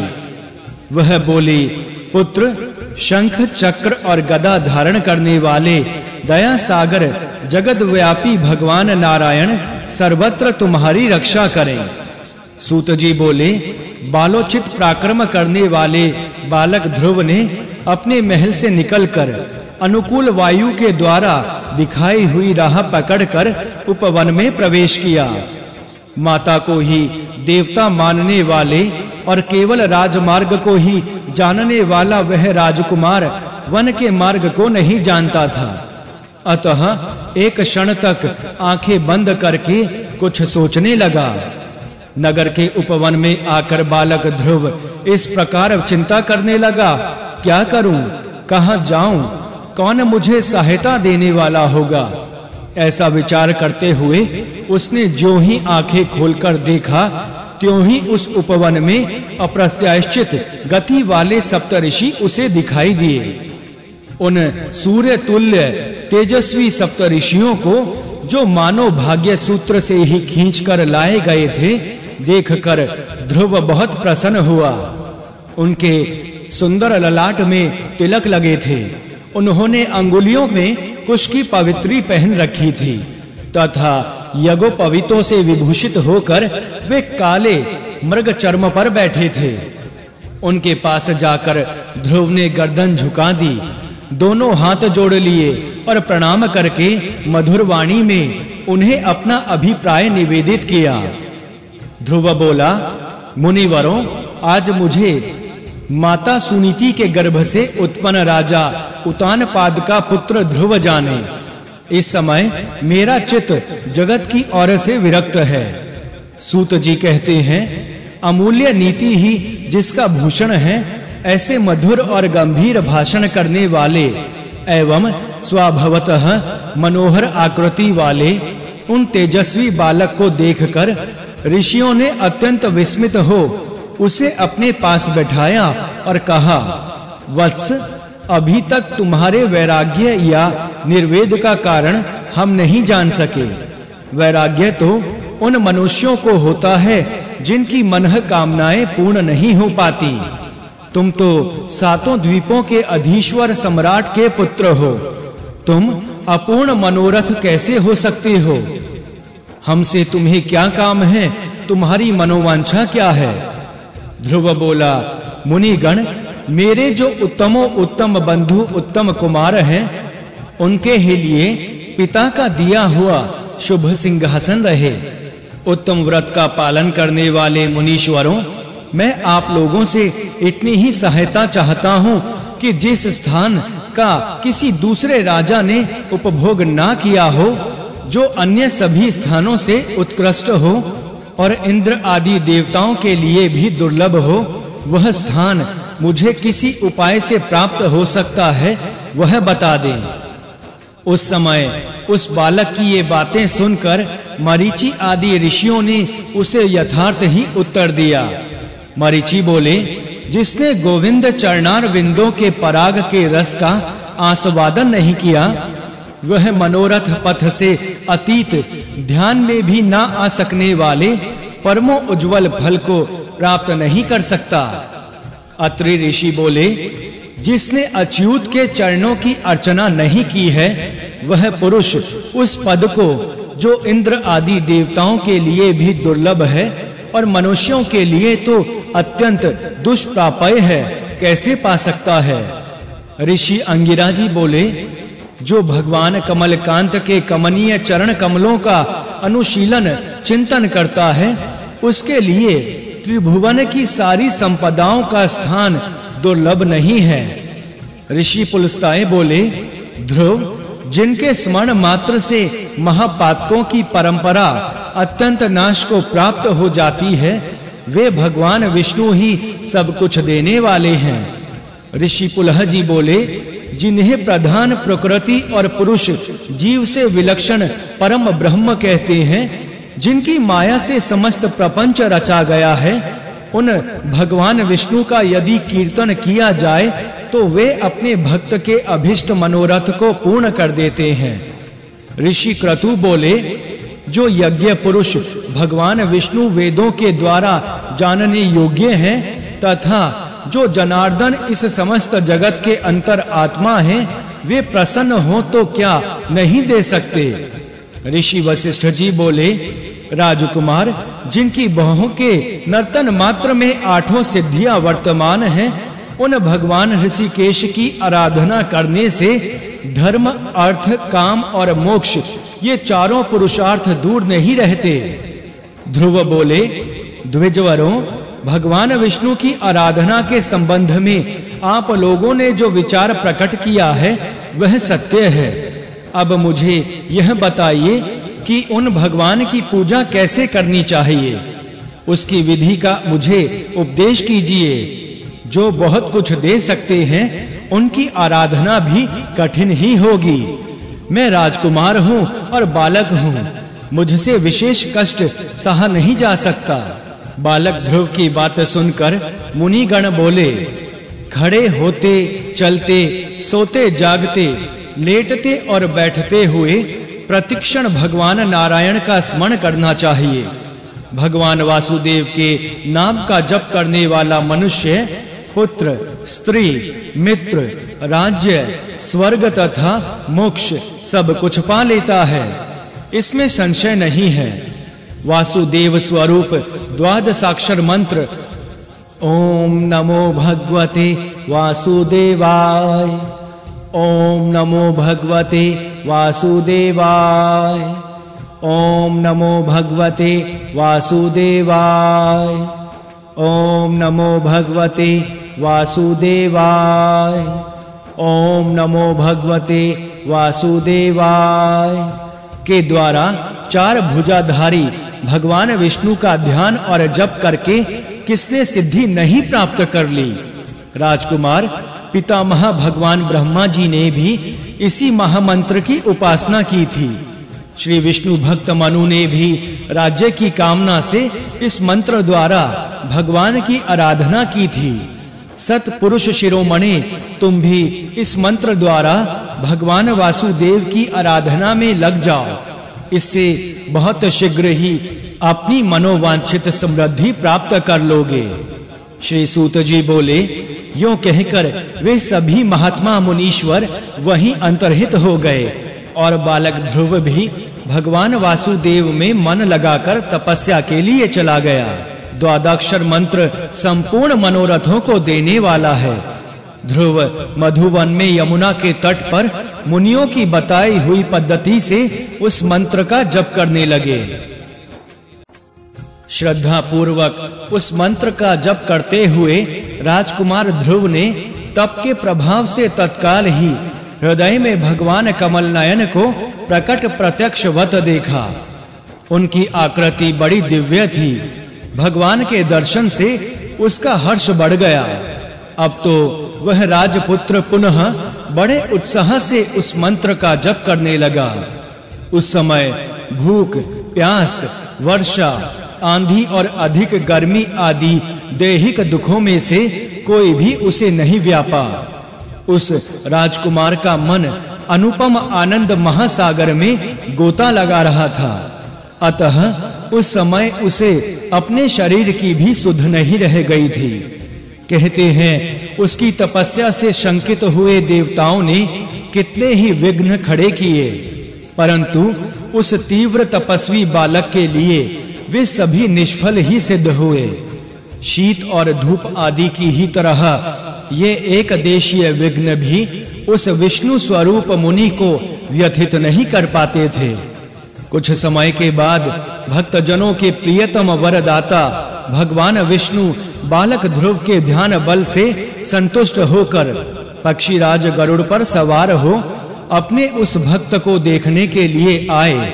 वह बोली, पुत्र, शंख चक्र और गदा धारण करने वाले दया सागर जगत व्यापी भगवान नारायण सर्वत्र तुम्हारी रक्षा करें। सूत जी बोले, बालोचित पराक्रम करने वाले बालक ध्रुव ने अपने महल से निकलकर अनुकूल वायु के द्वारा दिखाई हुई राह पकड़कर उपवन में प्रवेश किया। माता को ही देवता मानने वाले और केवल राजमार्ग को ही जानने वाला वह राजकुमार वन के मार्ग को नहीं जानता था। अतः एक क्षण तक आंखें बंद करके कुछ सोचने लगा। नगर के उपवन में आकर बालक ध्रुव इस प्रकार चिंता करने लगा, क्या करूं, कहां जाऊं, कौन मुझे सहायता देने वाला होगा। ऐसा विचार करते हुए उसने जो ही आंखें खोलकर देखा, त्यों ही उस उपवन में अप्रत्याशित गति वाले सप्तऋषि उसे दिखाई दिए। उन सूर्य तुल्य तेजस्वी सप्तऋषियों को, जो मानो भाग्य सूत्र से ही खींचकर लाए गए थे, देखकर ध्रुव बहुत प्रसन्न हुआ। उनके सुंदर ललाट में तिलक लगे थे। उन्होंने अंगुलियों में कुश की पवित्री पहन रखी थी तथा यज्ञोपवीतों से विभूषित होकर वे काले मृग चर्म पर बैठे थे। उनके पास जाकर ध्रुव ने गर्दन झुका दी, दोनों हाथ जोड़ लिए और प्रणाम करके मधुर वाणी में उन्हें अपना अभिप्राय निवेदित किया। ध्रुव बोला, मुनिवरों, आज मुझे माता सुनीति के गर्भ से उत्पन्न राजा उतानपाद का पुत्र ध्रुव जाने। इस समय मेरा चित्त जगत की ओर से विरक्त है। सूत जी कहते हैं, अमूल्य नीति ही जिसका भूषण है, ऐसे मधुर और गंभीर भाषण करने वाले एवं स्वभावतः मनोहर आकृति वाले उन तेजस्वी बालक को देखकर ऋषियों ने अत्यंत विस्मित हो उसे अपने पास बैठाया और कहा, वत्स, अभी तक तुम्हारे वैराग्य या निर्वेद का कारण हम नहीं जान सके। वैराग्य तो उन मनुष्यों को होता है जिनकी मनः कामनाएं पूर्ण नहीं हो पाती। तुम तो सातों द्वीपों के अधीश्वर सम्राट के पुत्र हो, तुम अपूर्ण मनोरथ कैसे हो सकते हो? हमसे तुम्हें क्या काम है? तुम्हारी मनोवांछा क्या है? ध्रुव बोला, मुनिगण, मेरे जो उत्तमों उत्तम बंधु उत्तम कुमार हैं, उनके ही लिए पिता का दिया हुआ शुभ सिंहासन रहे। उत्तम व्रत का पालन करने वाले मुनीश्वरों, मैं आप लोगों से इतनी ही सहायता चाहता हूँ कि जिस स्थान का किसी दूसरे राजा ने उपभोग ना किया हो, जो अन्य सभी स्थानों से उत्कृष्ट हो और इंद्र आदि देवताओं के लिए भी दुर्लभ हो, वह स्थान मुझे किसी उपाय से प्राप्त हो सकता है, वह बता दें। उस समय उस बालक की ये बातें सुनकर मरीचि आदि ऋषियों ने उसे यथार्थ ही उत्तर दिया। मरीचि बोले, जिसने गोविंद चरणार विंदों के पराग के रस का आस्वादन नहीं किया, वह मनोरथ पथ से अतीत ध्यान में भी ना आ सकने वाले परमो उज्जवल फल को प्राप्त नहीं कर सकता। अत्रि ऋषि बोले, जिसने अच्युत के चरणों की अर्चना नहीं की है, वह पुरुष उस पद को जो इंद्र आदि देवताओं के लिए भी दुर्लभ है और मनुष्यों के लिए तो अत्यंत दुष्प्राप्य है, कैसे पा सकता है? ऋषि अंगिरा जी बोले, जो भगवान कमलकांत के कमनीय चरण कमलों का अनुशीलन चिंतन करता है, उसके लिए त्रिभुवन की सारी संपदाओं का स्थान दुर्लभ नहीं है। ऋषि पुलस्ताय बोले, ध्रुव, जिनके स्मरण मात्र से महापातकों की परंपरा अत्यंत नाश को प्राप्त हो जाती है, वे भगवान विष्णु ही सब कुछ देने वाले हैं। ऋषि पुलह जी बोले, जिन्हें प्रधान प्रकृति और पुरुष जीव से विलक्षण परम ब्रह्म कहते हैं, जिनकी माया से समस्त प्रपंच रचा गया है, उन भगवान विष्णु का यदि कीर्तन किया जाए तो वे अपने भक्त के अभिष्ट मनोरथ को पूर्ण कर देते हैं। ऋषि क्रतु बोले, जो यज्ञ पुरुष भगवान विष्णु वेदों के द्वारा जानने योग्य हैं तथा जो जनार्दन इस समस्त जगत के अंतर आत्मा हैं, वे प्रसन्न हो तो क्या नहीं दे सकते। ऋषि वशिष्ठ जी बोले, राजकुमार, जिनकी बाहों के नर्तन मात्र में 8 सिद्धियां वर्तमान हैं, उन भगवान ऋषिकेश की आराधना करने से धर्म, अर्थ, काम और मोक्ष ये चारों पुरुषार्थ दूर नहीं रहते। ध्रुव बोले, द्विजवरों, भगवान विष्णु की आराधना के संबंध में आप लोगों ने जो विचार प्रकट किया है, वह सत्य है। अब मुझे यह बताइए कि उन भगवान की पूजा कैसे करनी चाहिए, उसकी विधि का मुझे उपदेश कीजिए। जो बहुत कुछ दे सकते हैं, उनकी आराधना भी कठिन ही होगी। मैं राजकुमार हूँ और बालक हूँ, मुझसे विशेष कष्ट सहा नहीं जा सकता। बालक ध्रुव की बात सुनकर मुनिगण बोले, खड़े होते, चलते, सोते, जागते, लेटते और बैठते हुए प्रतिक्षण भगवान नारायण का स्मरण करना चाहिए। भगवान वासुदेव के नाम का जप करने वाला मनुष्य पुत्र, स्त्री, मित्र, राज्य, स्वर्ग तथा मोक्ष सब कुछ पा लेता है, इसमें संशय नहीं है। वासुदेव स्वरूप द्वादशाक्षर मंत्र ओम नमो भगवते वासुदेवाय, ओम नमो भगवते वासुदेवाय, ओम नमो भगवते वासुदेवाय, ओम नमो भगवते वासुदेवाय। ओम नमो भगवते वासुदेवाय के द्वारा 4 भुजाधारी भगवान विष्णु का ध्यान और जप करके किसने सिद्धि नहीं प्राप्त कर ली? राजकुमार, पितामह भगवान ब्रह्मा जी ने भी इसी महामंत्र की उपासना की थी। श्री विष्णु भक्त मनु ने भी राज्य की कामना से इस मंत्र द्वारा भगवान की आराधना की थी। सतपुरुष शिरोमणि, तुम भी इस मंत्र द्वारा भगवान वासुदेव की आराधना में लग जाओ। इससे बहुत शीघ्र ही अपनी मनोवांछित समृद्धि प्राप्त कर लोगे। श्री सूत जी बोले, यूं कहकर वे सभी महात्मा मुनीश्वर वहीं अंतर्हित हो गए और बालक ध्रुव भी भगवान वासुदेव में मन लगाकर तपस्या के लिए चला गया। द्वादक्षर मंत्र संपूर्ण मनोरथों को देने वाला है। ध्रुव मधुवन में यमुना के तट पर मुनियों की बताई हुई पद्धति से उस मंत्र का जप करने लगे। श्रद्धा पूर्वक उस मंत्र का जप करते हुए राजकुमार ध्रुव ने तप के प्रभाव से तत्काल ही हृदय में भगवान कमल नयन को प्रकट प्रत्यक्षवत देखा। उनकी आकृति बड़ी दिव्य थी। भगवान के दर्शन से उसका हर्ष बढ़ गया। अब तो वह राजपुत्र पुनः बड़े उत्साह से उस मंत्र का जप करने लगा। उस समय भूख, प्यास, वर्षा, आंधी और अधिक गर्मी आदि दैहिक दुखों में से कोई भी उसे नहीं व्यापा। उस राजकुमार का मन अनुपम आनंद महासागर में गोता लगा रहा था। अतः उस समय उसे अपने शरीर की भी सुध नहीं रह गई थी। कहते हैं, उसकी तपस्या से शंकित हुए देवताओं ने कितने ही विघ्न खड़े किए, परंतु उस तीव्र तपस्वी बालक के लिए वे सभी निष्फल ही सिद्ध हुए। शीत और धूप आदि की ही तरह ये एक देशीय विघ्न भी उस विष्णु स्वरूप मुनि को व्यथित नहीं कर पाते थे। कुछ समय के बाद भक्तजनों के प्रियतम वरदाता भगवान विष्णु बालक ध्रुव के ध्यान बल से संतुष्ट होकर पक्षीराज गरुड़ पर सवार हो अपने उस भक्त को देखने के लिए आए।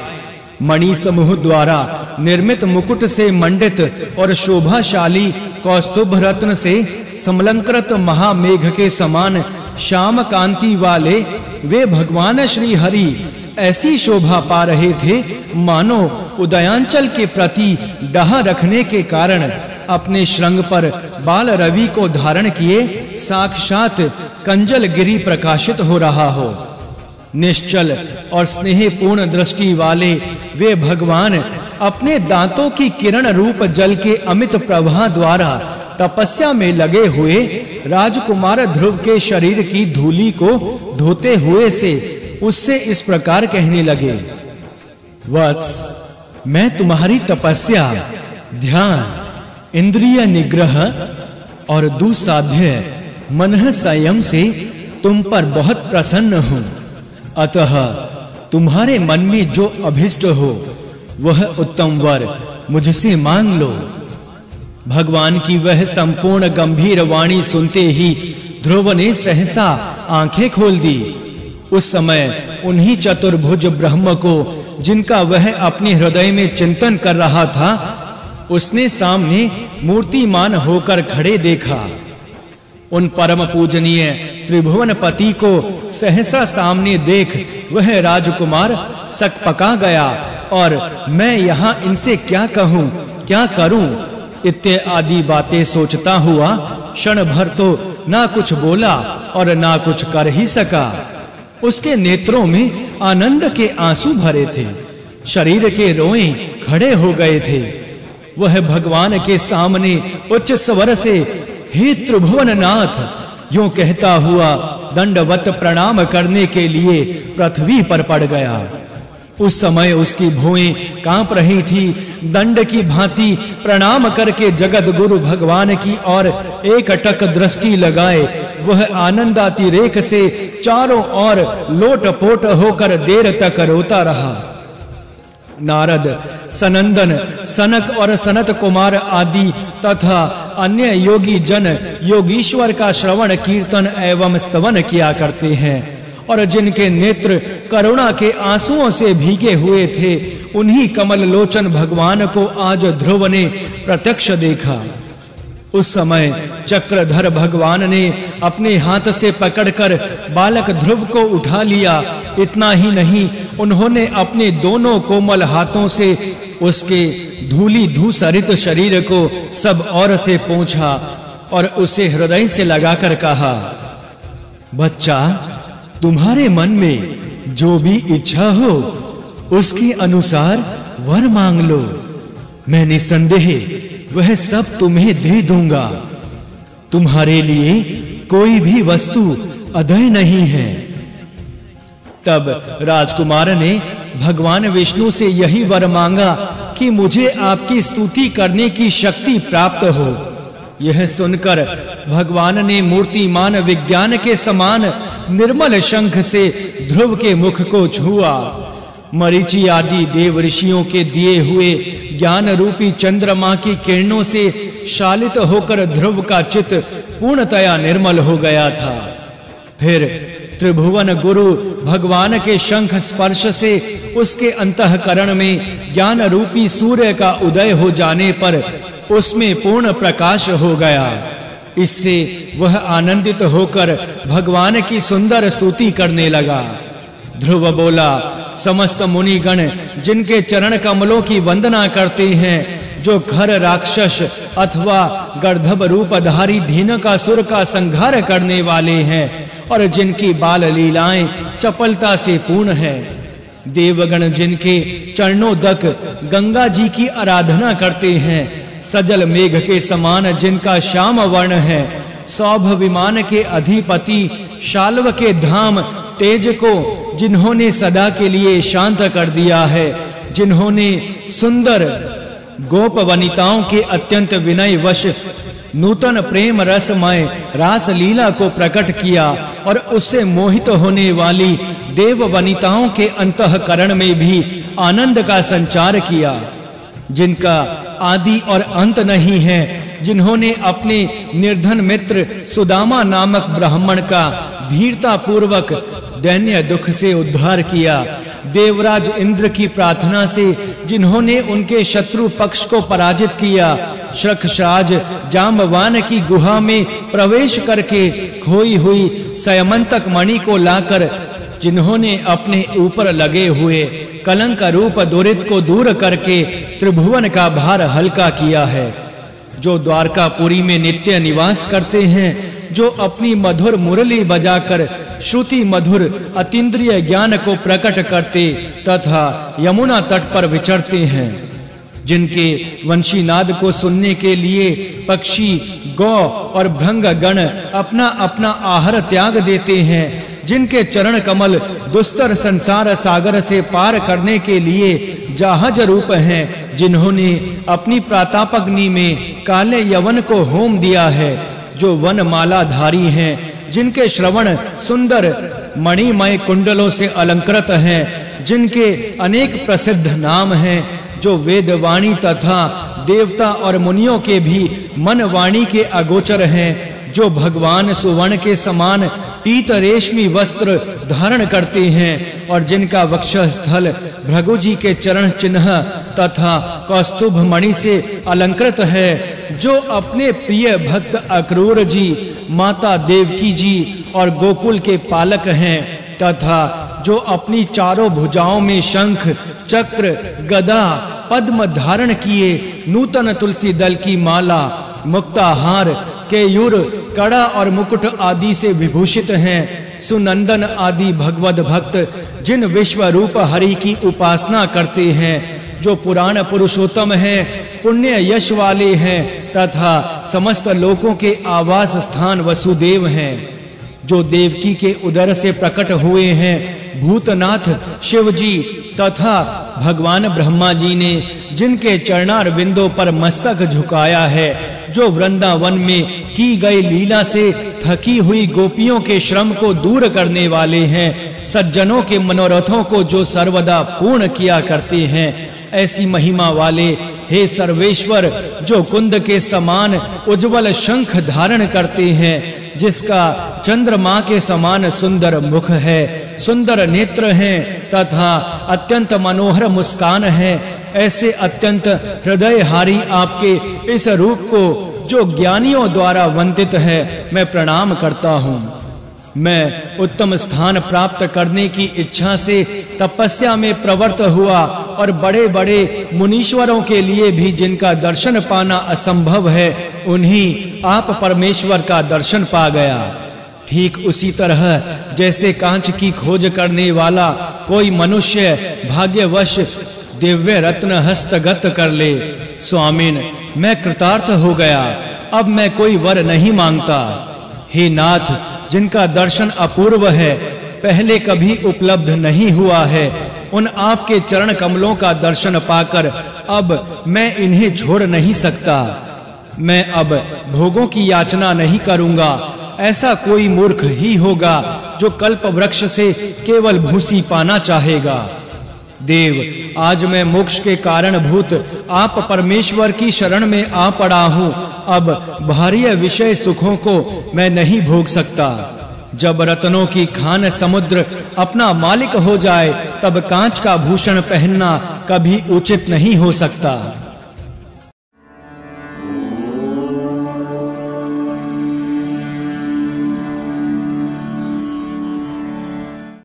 मणि समूह द्वारा निर्मित मुकुट से मंडित और शोभाशाली कौस्तुभ रत्न से समलंकृत महामेघ के समान श्याम कांति वाले वे भगवान श्री हरि ऐसी शोभा पा रहे थे मानो उदयांचल के प्रति डाह रखने के कारण अपने श्रृंग पर बाल रवि को धारण किए साक्षात कंजल गिरी प्रकाशित हो रहा हो। निश्चल और स्नेहपूर्ण दृष्टि वाले वे भगवान अपने दांतों की किरण रूप जल के अमित प्रवाह द्वारा तपस्या में लगे हुए राजकुमार ध्रुव के शरीर की धूलि को धोते हुए से उससे इस प्रकार कहने लगे, वत्स, मैं तुम्हारी तपस्या, ध्यान, इंद्रिय निग्रह और दुसाध्य मन संयम से तुम पर बहुत प्रसन्न हूं। अतः तुम्हारे मन में जो अभिष्ट हो वह उत्तम वर मुझसे मांग लो। भगवान की वह संपूर्ण गंभीर वाणी सुनते ही ध्रुव ने सहसा आंखें खोल दी। उस समय उन्हीं चतुर्भुज ब्रह्म को, जिनका वह अपने हृदय में चिंतन कर रहा था, उसने सामने मूर्तिमान होकर खड़े देखा। उन परम पूजनीय त्रिभुवनपति को सहसा सामने देख वह राजकुमार सकपका गया और मैं यहाँ इनसे क्या कहूँ, क्या करूँ इत्यादि बातें सोचता हुआ क्षण भर तो ना कुछ बोला और ना कुछ कर ही सका। उसके नेत्रों में आनंद के आंसू भरे थे, शरीर के रोए खड़े हो गए थे। वह भगवान के सामने उच्च स्वर से, हे त्रिभुवननाथ, यूं कहता हुआ दंडवत प्रणाम करने के लिए पृथ्वी पर पड़ गया। उस समय उसकी भुएं कांप रही थी। दंड की भांति प्रणाम करके जगत गुरु भगवान की ओर एकटक दृष्टि लगाए वह आनंदातिरेक से चारों ओर लोटपोट होकर देर तक रोता रहा। नारद, सनंदन, सनक और सनत कुमार आदि तथा अन्य योगी जन योगीश्वर का श्रवण कीर्तन एवं स्तवन किया करते हैं और जिनके नेत्र करुणा के आंसुओं से भीगे हुए थे, उन्हीं कमल लोचन भगवान को आज ध्रुव ने प्रत्यक्ष देखा। उस समय चक्रधर भगवान ने अपने हाथ से पकड़कर बालक ध्रुव को उठा लिया। इतना ही नहीं, उन्होंने अपने दोनों कोमल हाथों से उसके धूली धूसरित शरीर को सब ओर से पोंछा और उसे हृदय से लगाकर कहा, बच्चा, तुम्हारे मन में जो भी इच्छा हो उसके अनुसार वर मांग लो। मैं निसंदेह वह सब तुम्हें दे दूंगा। तुम्हारे लिए कोई भी वस्तु अदय नहीं है। तब राजकुमार ने भगवान विष्णु से यही वर मांगा कि मुझे आपकी स्तुति करने की शक्ति प्राप्त हो। यह सुनकर भगवान ने मूर्तिमान विज्ञान के समान निर्मल शंख से ध्रुव के मुख को छुआ। मरीचि आदि देव ऋषियों के दिए हुए ज्ञान रूपी चंद्रमा की किरणों से शालित होकर ध्रुव का चित्त पूर्णतया निर्मल हो गया था। फिर त्रिभुवन गुरु भगवान के शंख स्पर्श से उसके अंतःकरण में ज्ञान रूपी सूर्य का उदय हो जाने पर उसमें पूर्ण प्रकाश हो गया। इससे वह आनंदित होकर भगवान की सुंदर स्तुति करने लगा। ध्रुव बोला, समस्त मुनिगण जिनके चरण कमलों की वंदना करते हैं, जो खर राक्षस अथवा गर्दभ रूपधारी धीनकासुर का संहार करने वाले हैं और जिनकी बाल लीलाएं चपलता से पूर्ण है, देवगण जिनके चरणोदक गंगा जी की आराधना करते हैं, सजल मेघ के समान जिनका श्याम वर्ण है, सौभ विमान के अधिपति शाल्व के धाम तेज को जिन्होंने सदा के लिए शांत कर दिया है, जिन्होंने सुंदर गोप वनिताओं के अत्यंत विनय वश नूतन प्रेम रसमय रास लीला को प्रकट किया और उससे मोहित होने वाली देव वनिताओं के अंतःकरण में भी आनंद का संचार किया, जिनका आदि और अंत नहीं है, जिन्होंने अपने निर्धन मित्र सुदामा नामक ब्राह्मण का धीरता पूर्वक दैन्य दुख से उद्धार किया, देवराज इंद्र की प्रार्थना से जिन्होंने उनके शत्रु पक्ष को पराजित किया, शृखराज जांबवान की गुहा में प्रवेश करके खोई हुई सयमंतक मणि को लाकर जिन्होंने अपने ऊपर लगे हुए कलंक रूप दुरित को दूर करके त्रिभुवन का भार हल्का किया है, जो द्वारकापुरी में नित्य निवास करते हैं, जो अपनी मधुर मुरली बजाकर श्रुति मधुर अतीन्द्रिय ज्ञान को प्रकट करते तथा यमुना तट पर विचरते हैं, जिनके वंशीनाद को सुनने के लिए पक्षी गौ और भृंग गण अपना अपना आहार त्याग देते हैं, जिनके चरण कमल दुस्तर संसार सागर से पार करने के लिए जहाज रूप हैं, जिन्होंने अपनी प्रातापग्नि में काले यवन को होम दिया है, जो वनमाला धारी हैं, जिनके श्रवण सुंदर मणिमय कुंडलों से अलंकृत हैं, जिनके अनेक प्रसिद्ध नाम हैं, जो वेदवाणी तथा देवता और मुनियों के भी मन वाणी के अगोचर हैं, जो भगवान सुवर्ण के समान पीत रेशमी वस्त्र धारण करते हैं और जिनका वक्षस्थल भृगु जी के चरण चिन्ह तथा कौस्तुभ मणि से अलंकृत है, जो अपने प्रिय भक्त अक्रूर जी, माता देवकी जी और गोकुल के पालक हैं, तथा जो अपनी चारों भुजाओं में शंख चक्र गदा पद्म धारण किए नूतन तुलसी दल की माला मुक्ताहार केयूर कड़ा और मुकुट आदि से विभूषित हैं, सुनंदन आदि भगवत भक्त जिन विश्व रूप हरि की उपासना करते हैं, जो पुराण पुरुषोत्तम हैं, पुण्य यश वाले हैं तथा समस्त लोकों के आवास स्थान वसुदेव हैं, जो देवकी के उदर से प्रकट हुए हैं, भूतनाथ शिव जी तथा भगवान ब्रह्मा जी ने जिनके चरणार बिंदों पर मस्तक झुकाया है, जो वृंदावन में की गई लीला से थकी हुई गोपियों के श्रम को दूर करने वाले हैं, सज्जनों के मनोरथों को जो सर्वदा पूर्ण किया करते हैं, ऐसी महिमा वाले हे सर्वेश्वर, जो कुंद के समान उज्जवल शंख धारण करते हैं, जिसका चंद्रमा के समान सुंदर मुख है, सुंदर नेत्र हैं तथा अत्यंत मनोहर मुस्कान है, ऐसे अत्यंत हृदयहारी आपके इस रूप को जो ज्ञानियों द्वारा वंदित है, मैं प्रणाम करता हूँ। मैं उत्तम स्थान प्राप्त करने की इच्छा से तपस्या में प्रवृत्त हुआ और बड़े-बड़े मुनीश्वरों के लिए भी जिनका दर्शन पाना असंभव है, उन्हीं आप परमेश्वर का दर्शन पा गया। ठीक उसी तरह जैसे कांच की खोज करने वाला कोई मनुष्य भाग्यवश दिव्य रत्न हस्तगत कर ले, स्वामिन मैं कृतार्थ हो गया, अब मैं कोई वर नहीं मांगता। हे नाथ, जिनका दर्शन अपूर्व है, पहले कभी उपलब्ध नहीं हुआ है, उन आपके चरण कमलों का दर्शन पाकर अब मैं इन्हें छोड़ नहीं सकता। मैं अब भोगों की याचना नहीं करूंगा। ऐसा कोई मूर्ख ही होगा जो कल्प वृक्ष से केवल भूसी पाना चाहेगा। देव, आज मैं मोक्ष के कारणभूत आप परमेश्वर की शरण में आ पड़ा हूँ। अब बाह्य विषय सुखों को मैं नहीं भोग सकता। जब रत्नों की खान समुद्र अपना मालिक हो जाए, तब कांच का भूषण पहनना कभी उचित नहीं हो सकता।